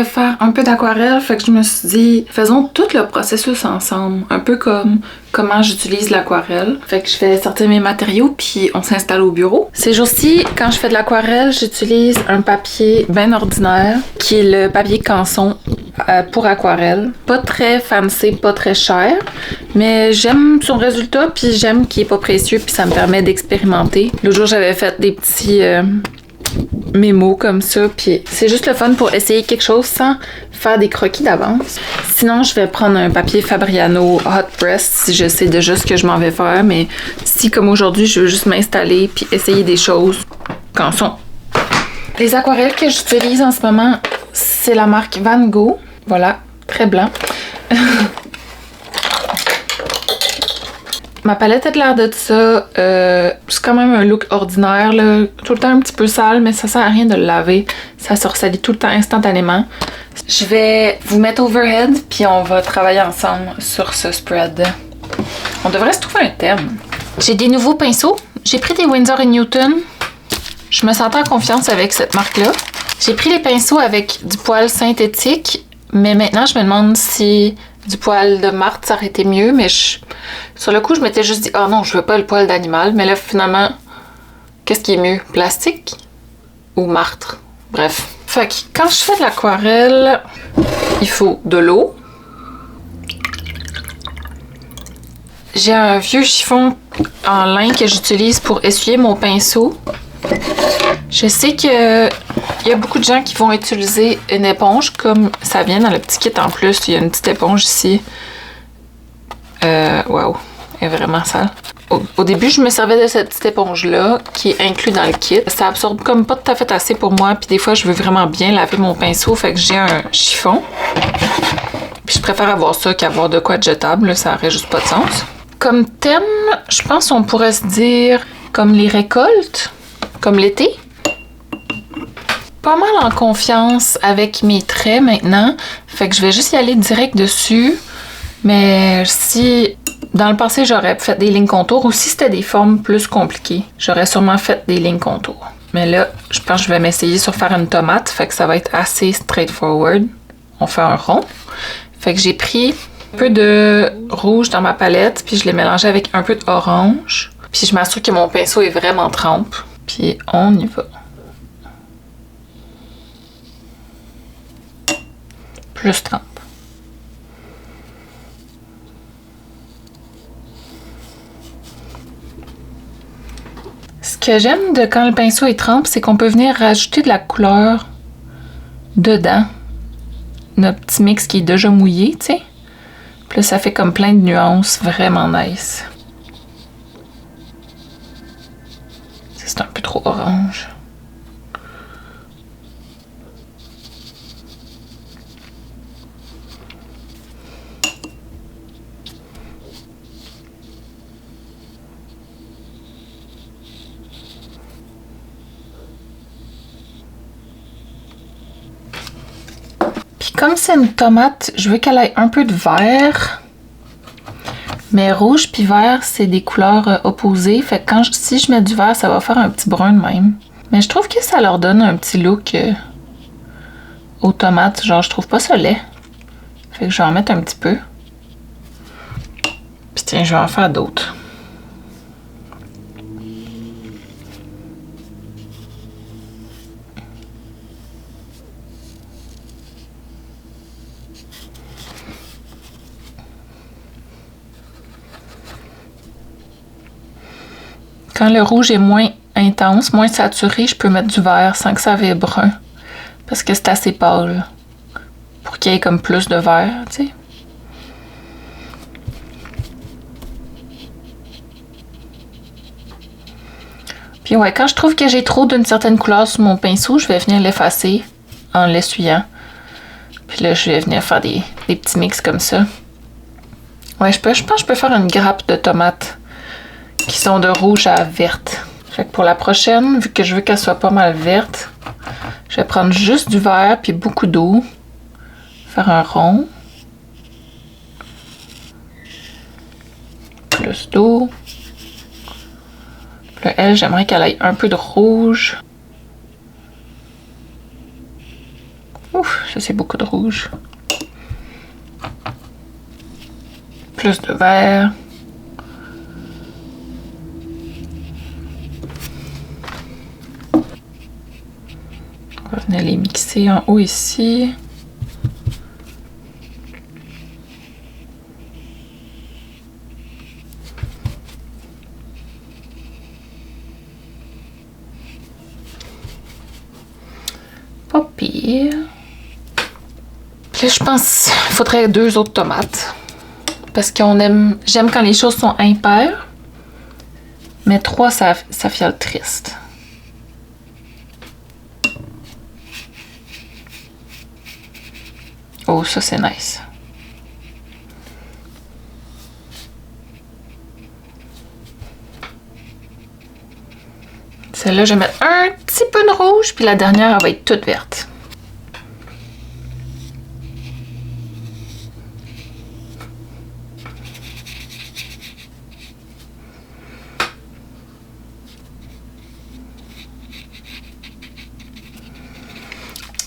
de faire un peu d'aquarelle, fait que je me suis dit, faisons tout le processus ensemble, un peu comme comment j'utilise l'aquarelle. Fait que je vais sortir mes matériaux puis on s'installe au bureau. Ces jours-ci, quand je fais de l'aquarelle, j'utilise un papier bien ordinaire qui est le papier canson pour aquarelle. Pas très fancy, pas très cher, mais j'aime son résultat puis j'aime qu'il est pas précieux puis ça me permet d'expérimenter. L'autre jour, j'avais fait des petits mémos comme ça, puis c'est juste le fun pour essayer quelque chose sans faire des croquis d'avance. Sinon, je vais prendre un papier Fabriano Hot Press si je sais déjà ce que je m'en vais faire, mais si comme aujourd'hui, je veux juste m'installer puis essayer des choses, canson. Les aquarelles que j'utilise en ce moment, c'est la marque Van Gogh. Voilà, très blanc. Ma palette a l'air de ça. C'est quand même un look ordinaire, là. Tout le temps un petit peu sale, mais ça sert à rien de le laver. Ça se ressalit tout le temps instantanément. Je vais vous mettre overhead, puis on va travailler ensemble sur ce spread. On devrait se trouver un thème. J'ai des nouveaux pinceaux. J'ai pris des Winsor & Newton. Je me sentais en confiance avec cette marque-là. J'ai pris les pinceaux avec du poil synthétique, mais maintenant je me demande si du poil de martre ça aurait été mieux, mais sur le coup je m'étais juste dit « Oh non, je veux pas le poil d'animal », mais là finalement, qu'est-ce qui est mieux? Plastique ou martre? Bref. Fait que quand je fais de l'aquarelle, il faut de l'eau. J'ai un vieux chiffon en lin que j'utilise pour essuyer mon pinceau. Je sais que il y a beaucoup de gens qui vont utiliser une éponge, comme ça vient dans le petit kit en plus. Il y a une petite éponge ici. Waouh, elle est vraiment sale. Au début, je me servais de cette petite éponge-là, qui est inclue dans le kit. Ça absorbe comme pas tout à fait assez pour moi, puis des fois, je veux vraiment bien laver mon pinceau, fait que j'ai un chiffon. Puis je préfère avoir ça qu'avoir de quoi de jetable, là, ça aurait juste pas de sens. Comme thème, je pense qu'on pourrait se dire comme les récoltes, comme l'été. Pas mal en confiance avec mes traits maintenant, fait que je vais juste y aller direct dessus. Mais si dans le passé j'aurais fait des lignes contours ou si c'était des formes plus compliquées, j'aurais sûrement fait des lignes contours. Mais là, je pense que je vais m'essayer sur faire une tomate, fait que ça va être assez straightforward. On fait un rond. Fait que j'ai pris un peu de rouge dans ma palette, puis je l'ai mélangé avec un peu d'orange. Puis je m'assure que mon pinceau est vraiment trempe. Puis on y va. Plus trempe. Ce que j'aime de quand le pinceau est trempe, c'est qu'on peut venir rajouter de la couleur dedans. Notre petit mix qui est déjà mouillé, tu sais. Puis là, ça fait comme plein de nuances vraiment nice. C'est un peu trop orange. Puis comme c'est une tomate, je veux qu'elle ait un peu de vert. Mais rouge puis vert, c'est des couleurs opposées. Fait que si je mets du vert, ça va faire un petit brun de même. Mais je trouve que ça leur donne un petit look aux tomates. Genre, je trouve pas ça laid. Fait que je vais en mettre un petit peu. Puis tiens, je vais en faire d'autres. Quand le rouge est moins intense, moins saturé, je peux mettre du vert sans que ça vienne brun. Parce que c'est assez pâle. Pour qu'il y ait comme plus de vert, tu sais. Puis ouais, quand je trouve que j'ai trop d'une certaine couleur sur mon pinceau, je vais venir l'effacer en l'essuyant. Puis là, je vais venir faire des petits mix comme ça. Ouais, je pense que je peux faire une grappe de tomates qui sont de rouge à verte. Fait que pour la prochaine, vu que je veux qu'elle soit pas mal verte, je vais prendre juste du vert puis beaucoup d'eau. Faire un rond. Plus d'eau. Puis là, elle, j'aimerais qu'elle ait un peu de rouge. Ouh! Ouf, ça c'est beaucoup de rouge. Plus de vert. On va venir les mixer en haut ici. Pas pire. Puis là, je pense qu'il faudrait 2 autres tomates. Parce qu'on aime... J'aime quand les choses sont impaires. Mais 3, ça fiole triste. Oh, ça c'est nice. Celle-là, je vais mettre un petit peu de rouge, puis la dernière, elle va être toute verte.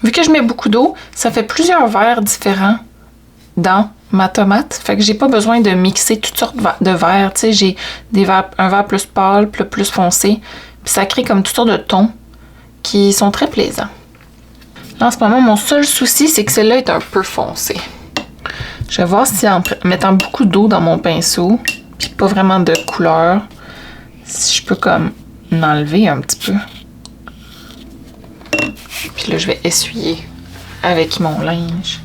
Vu que je mets beaucoup d'eau, ça fait plusieurs verres différents dans ma tomate. Fait que j'ai pas besoin de mixer toutes sortes de verres. Tu sais, j'ai un vert plus pâle, plus foncé. Puis ça crée comme toutes sortes de tons qui sont très plaisants. Là, en ce moment, mon seul souci, c'est que celle-là est un peu foncée. Je vais voir si en mettant beaucoup d'eau dans mon pinceau, puis pas vraiment de couleur, si je peux comme m'enlever un petit peu. Puis là, je vais essuyer avec mon linge.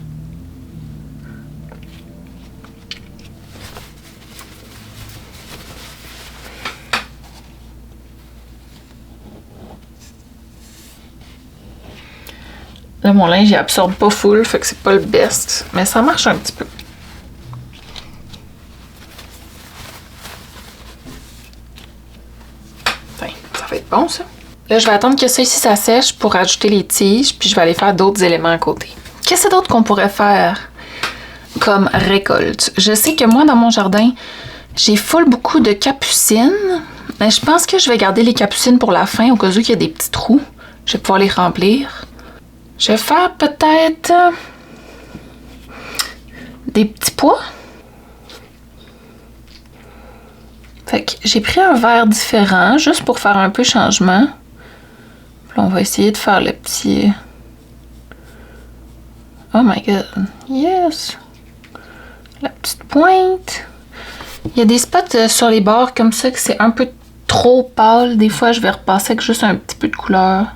Là, mon linge, il absorbe pas full, fait que c'est pas le best, mais ça marche un petit peu. Enfin, ça va être bon, ça. Là, je vais attendre que ça ici, ça sèche pour ajouter les tiges, puis je vais aller faire d'autres éléments à côté. Qu'est-ce d'autre qu'on pourrait faire comme récolte? Je sais que moi, dans mon jardin, j'ai full beaucoup de capucines, mais je pense que je vais garder les capucines pour la fin, au cas où il y a des petits trous. Je vais pouvoir les remplir. Je vais faire peut-être des petits pois. Fait que j'ai pris un verre différent, juste pour faire un peu changement. Puis là, on va essayer de faire le petit... Oh my god. Yes! La petite pointe. Il y a des spots sur les bords comme ça que c'est un peu trop pâle. Des fois, je vais repasser avec juste un petit peu de couleur.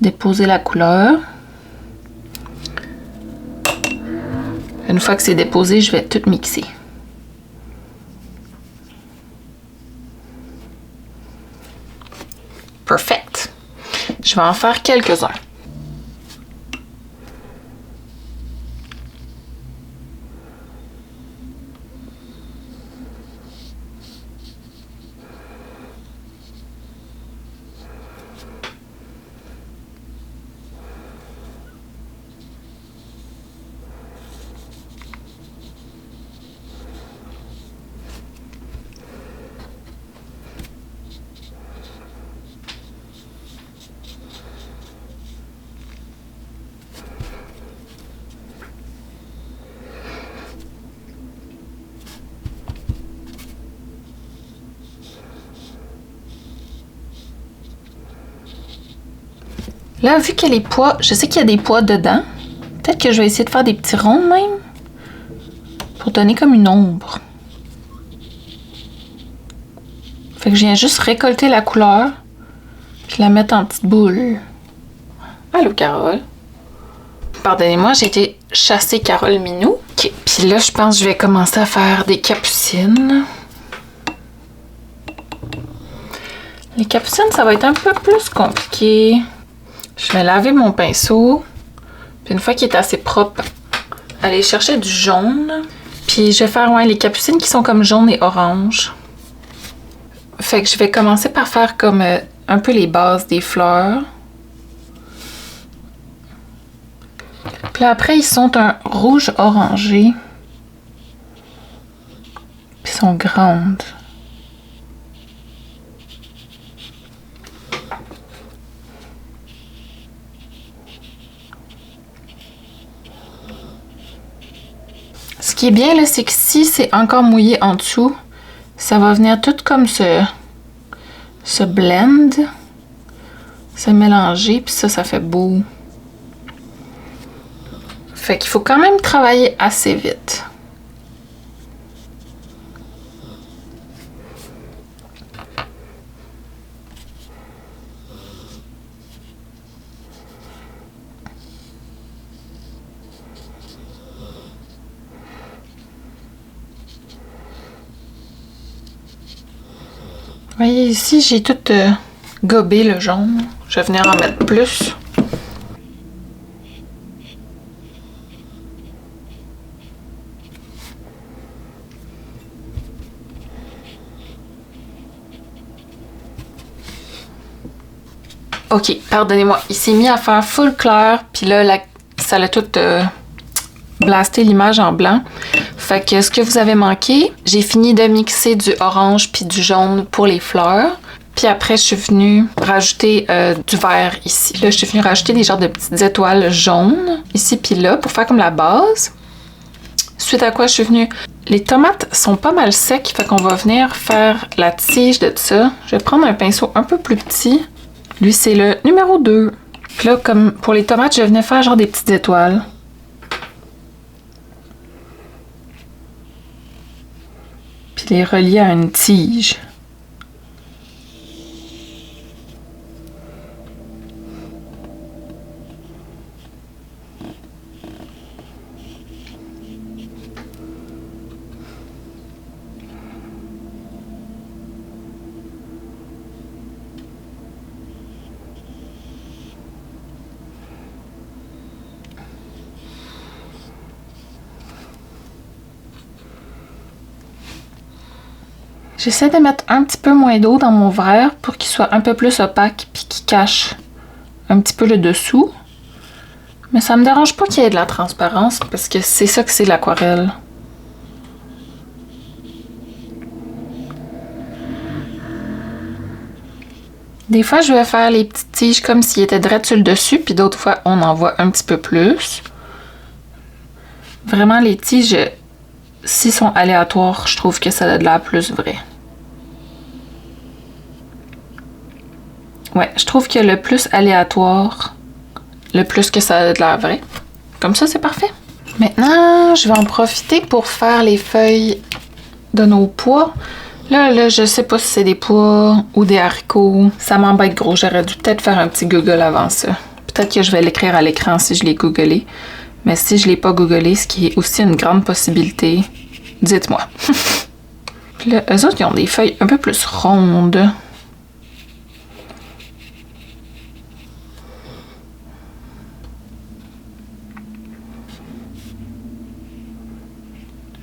Déposer la couleur. Une fois que c'est déposé, je vais tout mixer. Perfect. Je vais en faire quelques-uns. Là, vu que les pois, je sais qu'il y a des pois dedans. Peut-être que je vais essayer de faire des petits ronds même. Pour donner comme une ombre. Fait que je viens juste récolter la couleur. Puis la mettre en petite boule. Allô, Carole. Pardonnez-moi, j'ai été chasser Carole Minou. Okay. Puis là, je pense que je vais commencer à faire des capucines. Les capucines, ça va être un peu plus compliqué. Je vais laver mon pinceau. Puis une fois qu'il est assez propre, aller chercher du jaune. Puis je vais faire les capucines qui sont comme jaune et orange. Fait que je vais commencer par faire comme un peu les bases des fleurs. Puis après, ils sont un rouge orangé. Puis ils sont grandes. qui est bien, là, c'est que si c'est encore mouillé en dessous, ça va venir tout comme se blend, se mélanger, puis ça fait beau. Fait qu'il faut quand même travailler assez vite. Vous voyez ici, j'ai tout gobé le jaune. Je vais venir en mettre plus. Ok, pardonnez-moi. Il s'est mis à faire full clair, puis là, ça l'a tout blasté l'image en blanc. Fait que ce que vous avez manqué, j'ai fini de mixer du orange puis du jaune pour les fleurs. Puis après, je suis venue rajouter du vert ici. Là, je suis venue rajouter des genres de petites étoiles jaunes, ici puis là, pour faire comme la base. Suite à quoi, je suis venue... Les tomates sont pas mal secs, fait qu'on va venir faire la tige de ça. Je vais prendre un pinceau un peu plus petit. Lui, c'est le numéro 2. Puis là, comme pour les tomates, je venais faire genre des petites étoiles. Puis les relier à une tige. J'essaie de mettre un petit peu moins d'eau dans mon verre pour qu'il soit un peu plus opaque puis qu'il cache un petit peu le dessous. Mais ça me dérange pas qu'il y ait de la transparence parce que c'est ça que c'est l'aquarelle. Des fois, je vais faire les petites tiges comme s'il était direct sur le dessus, puis d'autres fois, on en voit un petit peu plus. Vraiment, les tiges, s'ils sont aléatoires, je trouve que ça a de l'air plus vrai. Ouais, je trouve que le plus aléatoire, le plus que ça a de l'air vrai. Comme ça, c'est parfait. Maintenant, je vais en profiter pour faire les feuilles de nos pois. Là, je sais pas si c'est des pois ou des haricots. Ça m'embête gros. J'aurais dû peut-être faire un petit Google avant ça. Peut-être que je vais l'écrire à l'écran si je l'ai googlé. Mais si je l'ai pas googlé, ce qui est aussi une grande possibilité, dites-moi. Puis là, eux autres, ils ont des feuilles un peu plus rondes.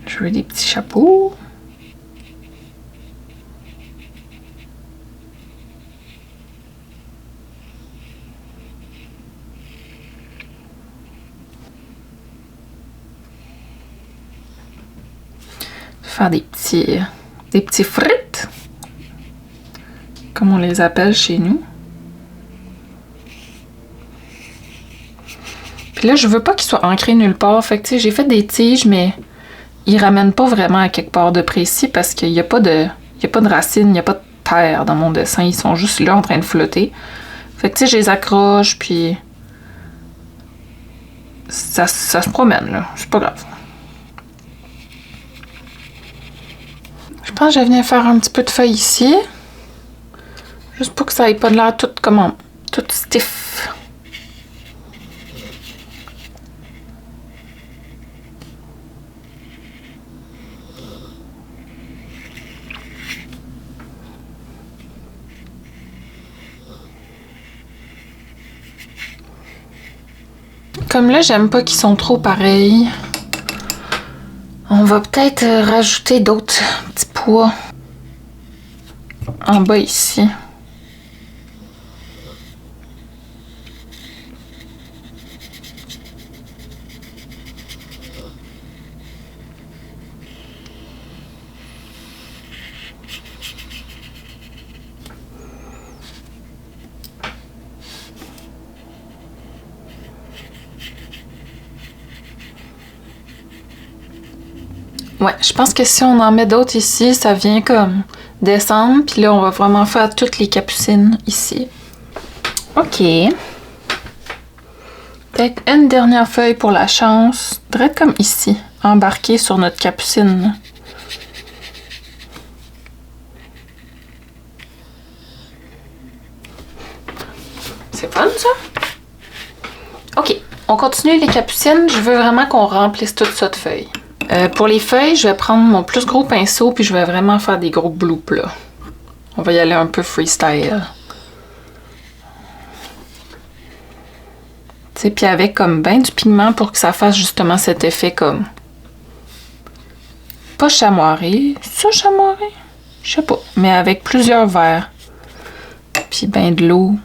Je veux des petits chapeaux. Faire des petits frites, comme on les appelle chez nous. Puis là, je veux pas qu'ils soient ancrés nulle part. Fait que, tu sais, j'ai fait des tiges, mais ils ramènent pas vraiment à quelque part de précis parce qu'il y a pas de racines, il n'y a pas de terre dans mon dessin. Ils sont juste là en train de flotter. Fait que, tu sais, je les accroche, puis ça se promène, là. C'est pas grave. Je pense que je vais venir faire un petit peu de feuille ici. Juste pour que ça ait pas de l'air tout stiff. Comme là, j'aime pas qu'ils sont trop pareils. On va peut-être rajouter d'autres petits pois en bas ici. Ouais, je pense que si on en met d'autres ici, ça vient comme descendre. Puis là, on va vraiment faire toutes les capucines ici. OK. Peut-être une dernière feuille pour la chance. Direct comme ici. Embarquée sur notre capucine. C'est fun, ça? OK. On continue les capucines. Je veux vraiment qu'on remplisse tout ça de feuilles. Pour les feuilles, je vais prendre mon plus gros pinceau puis je vais vraiment faire des gros bloops là. On va y aller un peu freestyle. Tu sais, puis avec comme ben du pigment pour que ça fasse justement cet effet comme... Pas chamoiré. Ça, chamoiré? Je sais pas. Mais avec plusieurs verres. Puis ben de l'eau.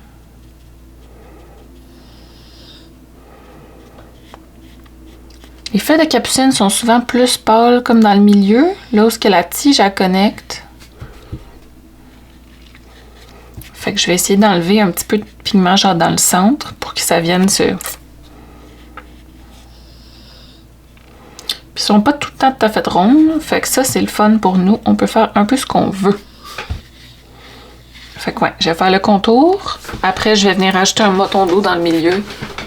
Les feuilles de capucine sont souvent plus pâles comme dans le milieu, là où la tige elle connecte. Fait que je vais essayer d'enlever un petit peu de pigment genre dans le centre pour que ça vienne se... Puis ils sont pas tout le temps tout à fait ronds, fait que ça c'est le fun pour nous. On peut faire un peu ce qu'on veut. Fait que ouais, je vais faire le contour. Après je vais venir ajouter un moton d'eau dans le milieu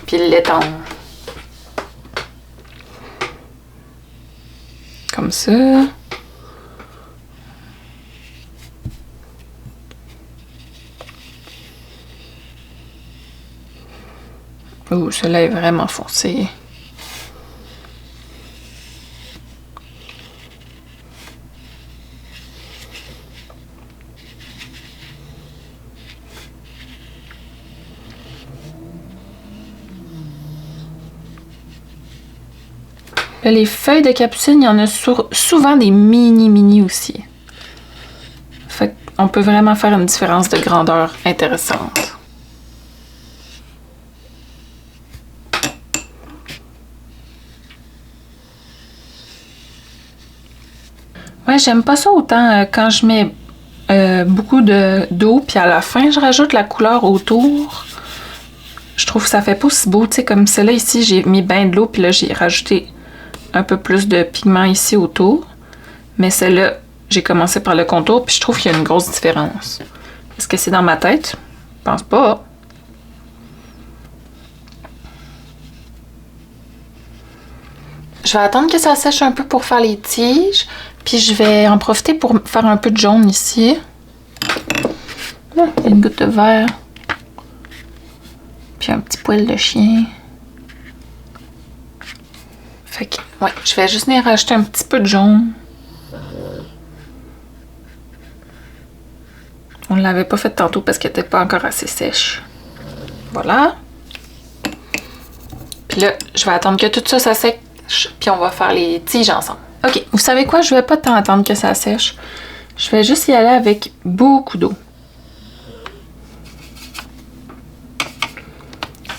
puis l'étendre. Comme ça. Ouh, celui-là est vraiment foncé. Là, les feuilles de capucine, il y en a souvent des mini aussi. Fait qu'on peut vraiment faire une différence de grandeur intéressante. Ouais, j'aime pas ça autant quand je mets beaucoup d'eau, puis à la fin, je rajoute la couleur autour. Je trouve que ça fait pas aussi beau, tu sais, comme celle-là ici, j'ai mis ben de l'eau, puis là, j'ai rajouté un peu plus de pigment ici autour. Mais celle-là, j'ai commencé par le contour, puis je trouve qu'il y a une grosse différence. Est-ce que c'est dans ma tête? Je pense pas. Je vais attendre que ça sèche un peu pour faire les tiges, puis je vais en profiter pour faire un peu de jaune ici. Ah, il y a une goutte de vert. Puis un petit poil de chien. Fait que, ouais, je vais juste venir rajouter un petit peu de jaune. On ne l'avait pas fait tantôt parce qu'elle n'était pas encore assez sèche. Voilà. Puis là, je vais attendre que tout ça, ça sèche, puis on va faire les tiges ensemble. OK, vous savez quoi? Je vais pas tant attendre que ça sèche. Je vais juste y aller avec beaucoup d'eau.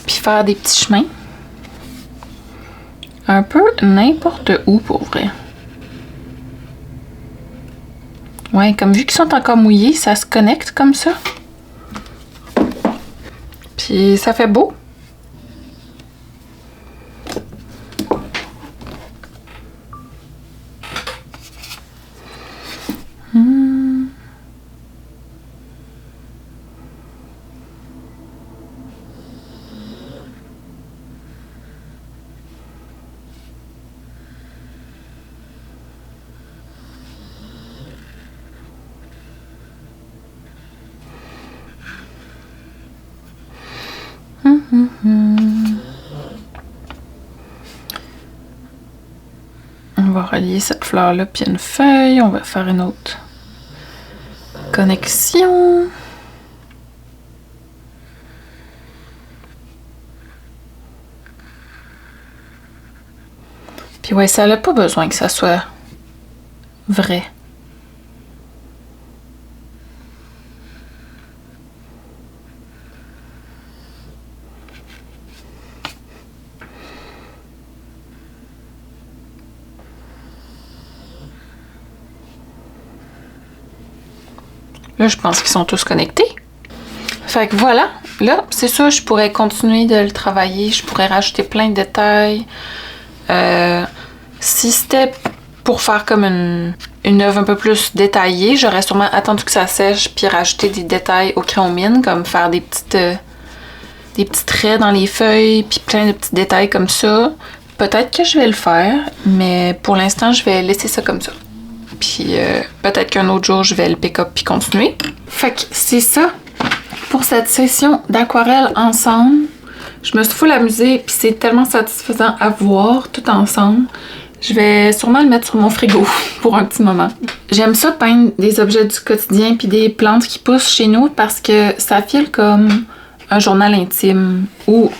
Puis faire des petits chemins. Un peu n'importe où, pour vrai. Ouais, comme vu qu'ils sont encore mouillés, ça se connecte comme ça. Puis ça fait beau. On va relier cette fleur-là, puis une feuille. On va faire une autre connexion. Puis ouais, ça n'a pas besoin que ça soit vrai. Là, je pense qu'ils sont tous connectés. Fait que voilà. Là, c'est ça, je pourrais continuer de le travailler. Je pourrais rajouter plein de détails. Si c'était pour faire comme une œuvre un peu plus détaillée, j'aurais sûrement attendu que ça sèche puis rajouter des détails au crayon mine, comme faire des petits traits dans les feuilles puis plein de petits détails comme ça. Peut-être que je vais le faire, mais pour l'instant, je vais laisser ça comme ça. Puis peut-être qu'un autre jour, je vais le pick-up puis continuer. Fait que c'est ça pour cette session d'aquarelle ensemble. Je me suis full amusée puis c'est tellement satisfaisant à voir tout ensemble. Je vais sûrement le mettre sur mon frigo pour un petit moment. J'aime ça peindre des objets du quotidien puis des plantes qui poussent chez nous parce que ça file comme un journal intime ou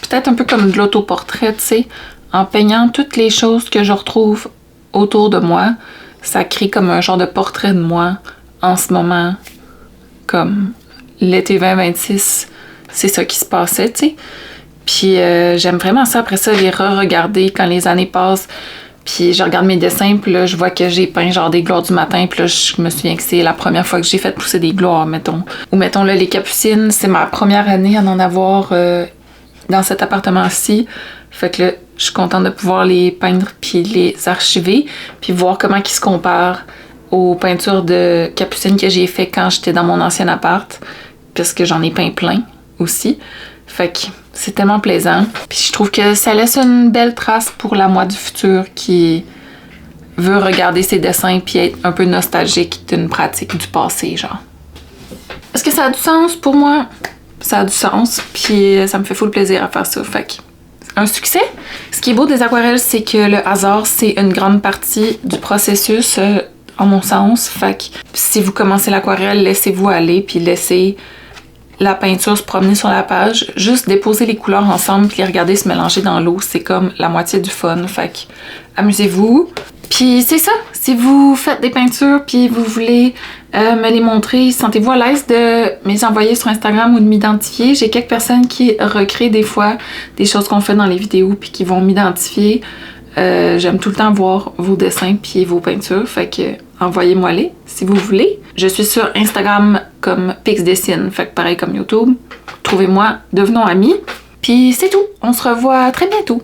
peut-être un peu comme de l'autoportrait, tu sais. En peignant toutes les choses que je retrouve autour de moi, ça crée comme un genre de portrait de moi en ce moment. Comme l'été 2026, c'est ça qui se passait, tu sais. Puis j'aime vraiment ça, après ça, les re-regarder quand les années passent. Puis je regarde mes dessins, puis là, je vois que j'ai peint genre des gloires du matin, puis là, je me souviens que c'est la première fois que j'ai fait pousser des gloires, mettons. Ou mettons, là, les capucines, c'est ma première année à en avoir dans cet appartement-ci. Fait que là, je suis contente de pouvoir les peindre puis les archiver, puis voir comment ils se comparent aux peintures de capucines que j'ai fait quand j'étais dans mon ancien appart, parce que j'en ai peint plein aussi. Fait que c'est tellement plaisant. Puis je trouve que ça laisse une belle trace pour la moi du futur qui veut regarder ses dessins puis être un peu nostalgique d'une pratique du passé, genre. Est-ce que ça a du sens pour moi? Ça a du sens, puis ça me fait full plaisir à faire ça. Fait que un succès. Ce qui est beau des aquarelles, c'est que le hasard, c'est une grande partie du processus, en mon sens. Fait que si vous commencez l'aquarelle, laissez-vous aller, puis laissez la peinture se promener sur la page. Juste déposer les couleurs ensemble, puis les regarder se mélanger dans l'eau, c'est comme la moitié du fun. Fait que amusez-vous. Puis c'est ça. Si vous faites des peintures, puis vous voulez me les montrer, sentez-vous à l'aise de me les envoyer sur Instagram ou de m'identifier. J'ai quelques personnes qui recréent des fois des choses qu'on fait dans les vidéos puis qui vont m'identifier. J'aime tout le temps voir vos dessins puis vos peintures, fait que envoyez-moi-les si vous voulez. Je suis sur Instagram comme Pixdessine, fait que pareil comme YouTube. Trouvez-moi, devenons amis. Puis c'est tout. On se revoit très bientôt.